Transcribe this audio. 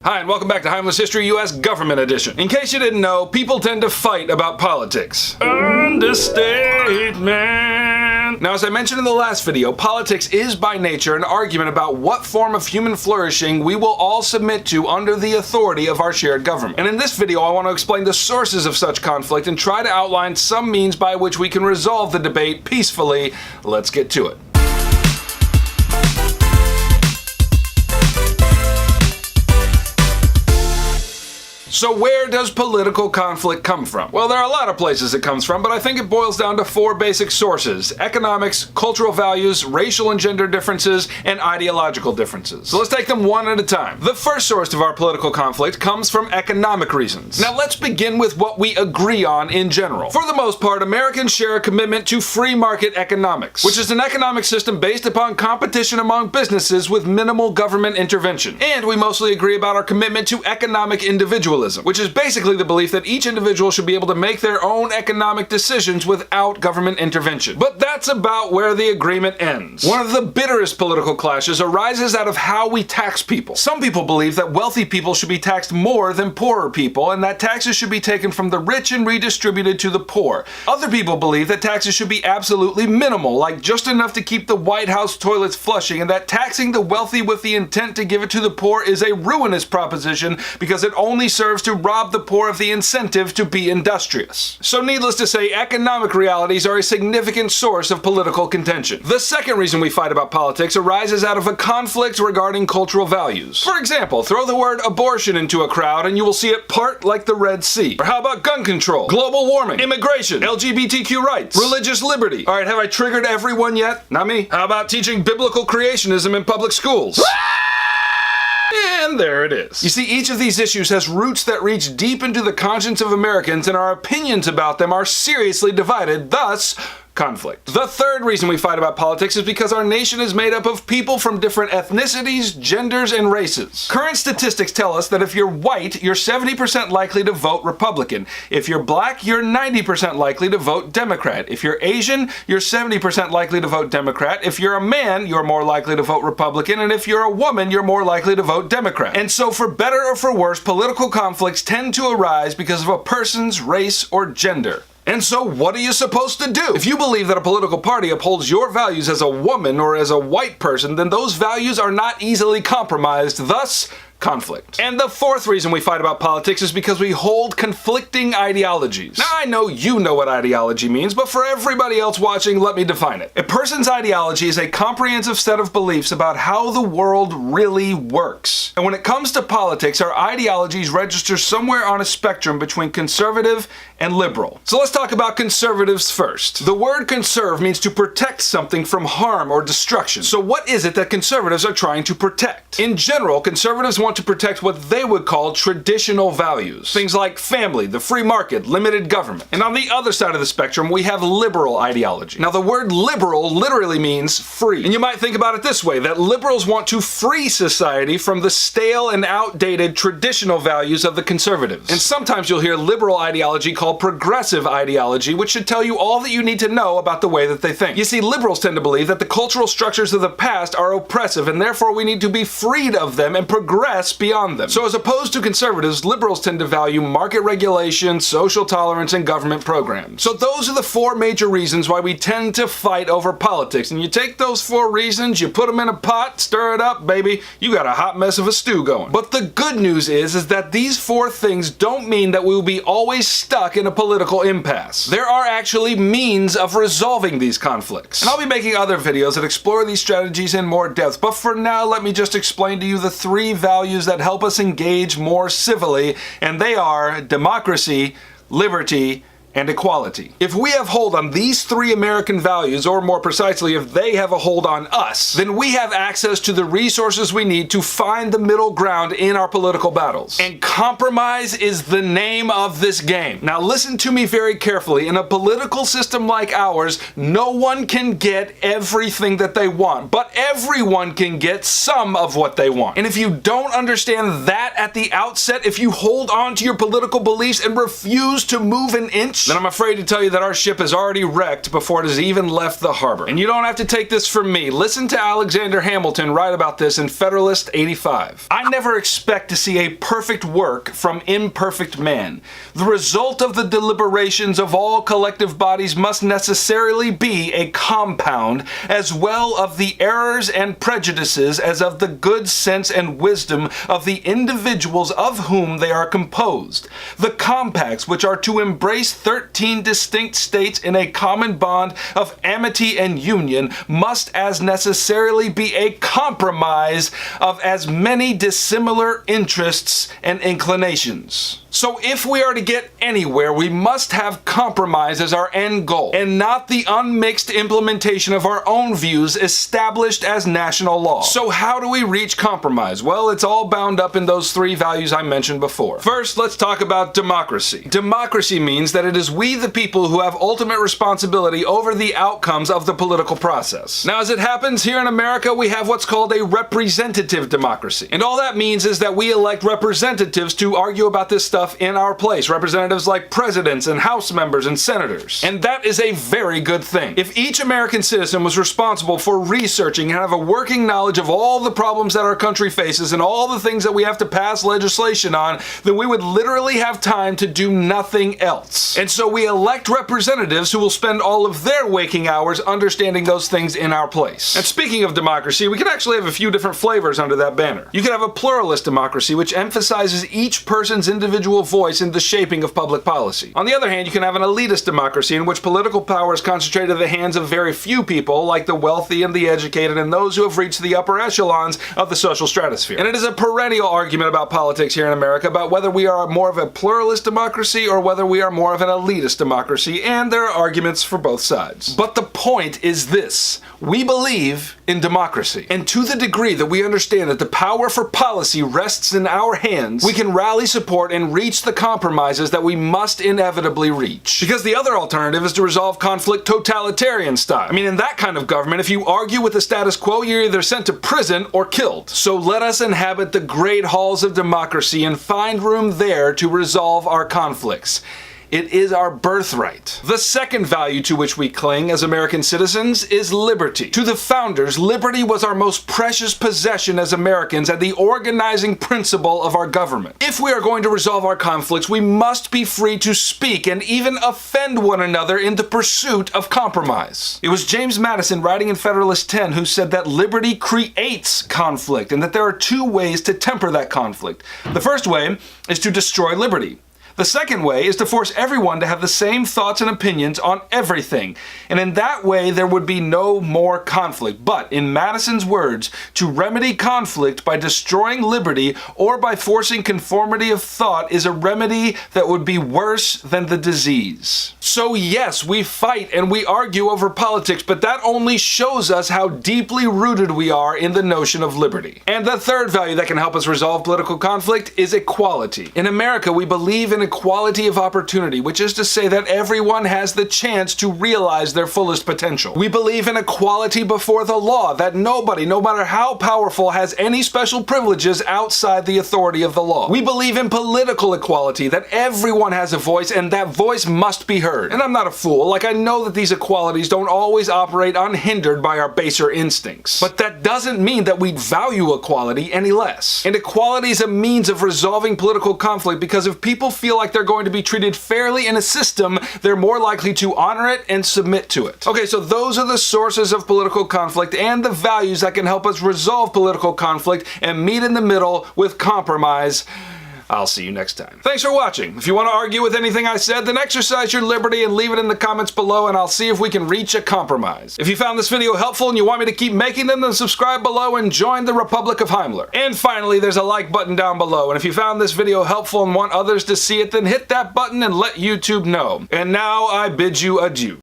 Hi, and welcome back to Heimler's History U.S. Government Edition. In case you didn't know, people tend to fight about politics. Understatement. Now, as I mentioned in the last video, politics is by nature an argument about what form of human flourishing we will all submit to under the authority of our shared government. And in this video, I want to explain the sources of such conflict and try to outline some means by which we can resolve the debate peacefully. Let's get to it. So where does political conflict come from? Well, there are a lot of places it comes from, but I think it boils down to four basic sources: economics, cultural values, racial and gender differences, and ideological differences. So let's take them one at a time. The first source of our political conflict comes from economic reasons. Now let's begin with what we agree on in general. For the most part, Americans share a commitment to free market economics, which is an economic system based upon competition among businesses with minimal government intervention. And we mostly agree about our commitment to economic individualism, which is basically the belief that each individual should be able to make their own economic decisions without government intervention. But that's about where the agreement ends. One of the bitterest political clashes arises out of how we tax people. Some people believe that wealthy people should be taxed more than poorer people, and that taxes should be taken from the rich and redistributed to the poor. Other people believe that taxes should be absolutely minimal, like just enough to keep the White House toilets flushing, and that taxing the wealthy with the intent to give it to the poor is a ruinous proposition because it only serves to rob the poor of the incentive to be industrious. So needless to say, economic realities are a significant source of political contention. The second reason we fight about politics arises out of a conflict regarding cultural values. For example, throw the word abortion into a crowd and you will see it part like the Red Sea. Or how about gun control, global warming, immigration, LGBTQ rights, religious liberty? Alright, have I triggered everyone yet? Not me. How about teaching biblical creationism in public schools? And there it is. You see, each of these issues has roots that reach deep into the conscience of Americans, and our opinions about them are seriously divided, thus conflict. The third reason we fight about politics is because our nation is made up of people from different ethnicities, genders, and races. Current statistics tell us that if you're white, you're 70% likely to vote Republican. If you're black, you're 90% likely to vote Democrat. If you're Asian, you're 70% likely to vote Democrat. If you're a man, you're more likely to vote Republican. And if you're a woman, you're more likely to vote Democrat. And so for better or for worse, political conflicts tend to arise because of a person's race or gender. And so what are you supposed to do? If you believe that a political party upholds your values as a woman or as a white person, then those values are not easily compromised, thus conflict. And the fourth reason we fight about politics is because we hold conflicting ideologies. Now, I know you know what ideology means, but for everybody else watching, let me define it. A person's ideology is a comprehensive set of beliefs about how the world really works. And when it comes to politics, our ideologies register somewhere on a spectrum between conservative and liberal. So let's talk about conservatives first. The word conserve means to protect something from harm or destruction. So what is it that conservatives are trying to protect? In general, conservatives want to protect what they would call traditional values. Things like family, the free market, limited government. And on the other side of the spectrum, we have liberal ideology. Now, the word liberal literally means free. And you might think about it this way, that liberals want to free society from the stale and outdated traditional values of the conservatives. And sometimes you'll hear liberal ideology called progressive ideology, which should tell you all that you need to know about the way that they think. You see, liberals tend to believe that the cultural structures of the past are oppressive, and therefore we need to be freed of them and progress beyond them. So as opposed to conservatives, liberals tend to value market regulation, social tolerance, and government programs. So those are the four major reasons why we tend to fight over politics. And you take those four reasons, you put them in a pot, stir it up, baby, you got a hot mess of a stew going. But the good news is that these four things don't mean that we will be always stuck in a political impasse. There are actually means of resolving these conflicts. And I'll be making other videos that explore these strategies in more depth, but for now, let me just explain to you the three values that help us engage more civilly, and they are democracy, liberty, and equality. If we have hold on these three American values, or more precisely, if they have a hold on us, then we have access to the resources we need to find the middle ground in our political battles. And compromise is the name of this game. Now listen to me very carefully. In a political system like ours, no one can get everything that they want, but everyone can get some of what they want. And if you don't understand that at the outset, if you hold on to your political beliefs and refuse to move an inch, then I'm afraid to tell you that our ship is already wrecked before it has even left the harbor. And you don't have to take this from me. Listen to Alexander Hamilton write about this in Federalist 85. I never expect to see a perfect work from imperfect man. The result of the deliberations of all collective bodies must necessarily be a compound as well of the errors and prejudices as of the good sense and wisdom of the individuals of whom they are composed. The compacts which are to embrace 13 distinct states in a common bond of amity and union must as necessarily be a compromise of as many dissimilar interests and inclinations. So if we are to get anywhere, we must have compromise as our end goal, and not the unmixed implementation of our own views established as national law. So how do we reach compromise? Well, it's all bound up in those three values I mentioned before. First, let's talk about democracy. Democracy means that it is we the people who have ultimate responsibility over the outcomes of the political process. Now, as it happens here in America, we have what's called a representative democracy. And all that means is that we elect representatives to argue about this stuff in our place. Representatives like presidents and House members and senators. And that is a very good thing. If each American citizen was responsible for researching and have a working knowledge of all the problems that our country faces and all the things that we have to pass legislation on, then we would literally have time to do nothing else. And so we elect representatives who will spend all of their waking hours understanding those things in our place. And speaking of democracy, we can actually have a few different flavors under that banner. You can have a pluralist democracy, which emphasizes each person's individual voice in the shaping of public policy. On the other hand, you can have an elitist democracy in which political power is concentrated in the hands of very few people, like the wealthy and the educated and those who have reached the upper echelons of the social stratosphere. And it is a perennial argument about politics here in America about whether we are more of a pluralist democracy or whether we are more of an elitist democracy, and there are arguments for both sides. But the point is this: we believe in democracy. And to the degree that we understand that the power for policy rests in our hands, we can rally support and reach the compromises that we must inevitably reach. Because the other alternative is to resolve conflict totalitarian style. I mean, in that kind of government, if you argue with the status quo, you're either sent to prison or killed. So let us inhabit the great halls of democracy and find room there to resolve our conflicts. It is our birthright. The second value to which we cling as American citizens is liberty. To the founders, liberty was our most precious possession as Americans and the organizing principle of our government. If we are going to resolve our conflicts, we must be free to speak and even offend one another in the pursuit of compromise. It was James Madison writing in Federalist 10 who said that liberty creates conflict and that there are two ways to temper that conflict. The first way is to destroy liberty. The second way is to force everyone to have the same thoughts and opinions on everything. And in that way, there would be no more conflict. But in Madison's words, to remedy conflict by destroying liberty or by forcing conformity of thought is a remedy that would be worse than the disease. So yes, we fight and we argue over politics, but that only shows us how deeply rooted we are in the notion of liberty. And the third value that can help us resolve political conflict is equality. In America, we believe in equality of opportunity, which is to say that everyone has the chance to realize their fullest potential. We believe in equality before the law, that nobody, no matter how powerful, has any special privileges outside the authority of the law. We believe in political equality, that everyone has a voice and that voice must be heard. And I'm not a fool, like I know that these equalities don't always operate unhindered by our baser instincts. But that doesn't mean that we value equality any less. And equality is a means of resolving political conflict because if people feel like they're going to be treated fairly in a system, they're more likely to honor it and submit to it. Okay, so those are the sources of political conflict and the values that can help us resolve political conflict and meet in the middle with compromise. I'll see you next time. Thanks for watching. If you want to argue with anything I said, then exercise your liberty and leave it in the comments below and I'll see if we can reach a compromise. If you found this video helpful and you want me to keep making them, then subscribe below and join the Republic of Heimler. And finally, there's a like button down below. And if you found this video helpful and want others to see it, then hit that button and let YouTube know. And now I bid you adieu.